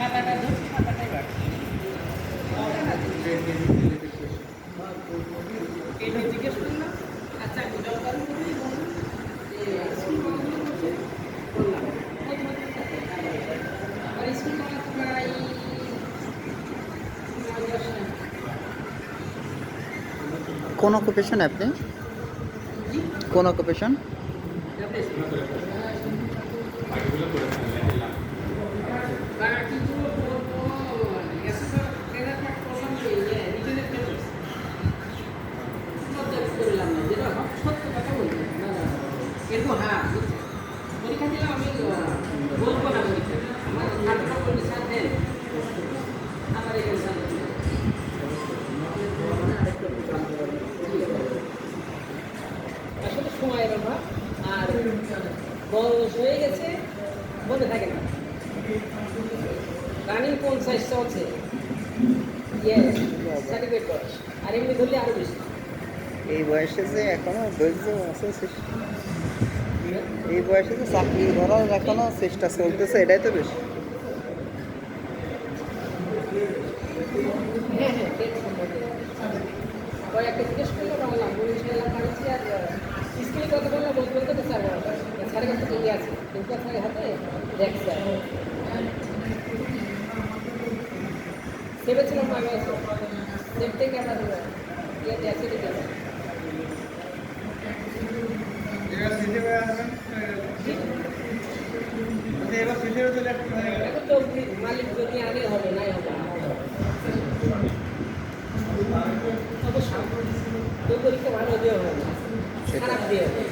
পাতাটা ধরছি, পাতাটাই বাড়ছে। এটা জিজ্ঞেস করলাম, আচ্ছা জলপাই করে বলুন যে স্কুল কতগুলো করছে, বললাম আর স্কুল কলা তো প্রায় 9-10টা। কোন অকুপেশন আপনি? জি, কোন অকুপেশন? বাকিগুলো করবো, এসে তো ট্রেনার পাঠ করলাম যে রিটেনের পেপার করলাম না, যেটা সত্য কথা বলবো না না এরকম। হ্যাঁ বুঝছি, পরীক্ষা দিলাম আমি বলবো না পরীক্ষা আমার ছাত্র বলি স্যার দেন আমার এখানে স্যার আসলে সময়ের অভাব আর বয়স হয়ে গেছে, মনে থাকে না। রানিং 50 চলছে, ইয়েস সার্টিফিকেট বয়স, আর এমনি ধরলে আরো বেশি। এই বয়সে যে এখনো ধৈর্য আছে, এই বয়সে যে চাকরি ধরার এখনো চেষ্টা চলতেছে, এটাই তো বেশি। হ্যাঁ হ্যাঁ ডেট সম্পর্কে কয়েকটা জিজ্ঞেস করলো বাংলা ইনশাল্লাহ পারছি। আর স্কুলে কত বললো বলতে বলতে তো স্যার স্যারের কাছে এগিয়ে আছে, কিন্তু স্যারের হাতে দেখ স্যার ভেবেছিলাম আগে আছে সেভ থেকে আমরা ইয়েতে আছে দিতে এখন তো মালিক যদি আগে হবে নাই হবে অবশ্যই তো পরীক্ষা ভালো দিয়ে হবে, খারাপ দিয়ে হবে।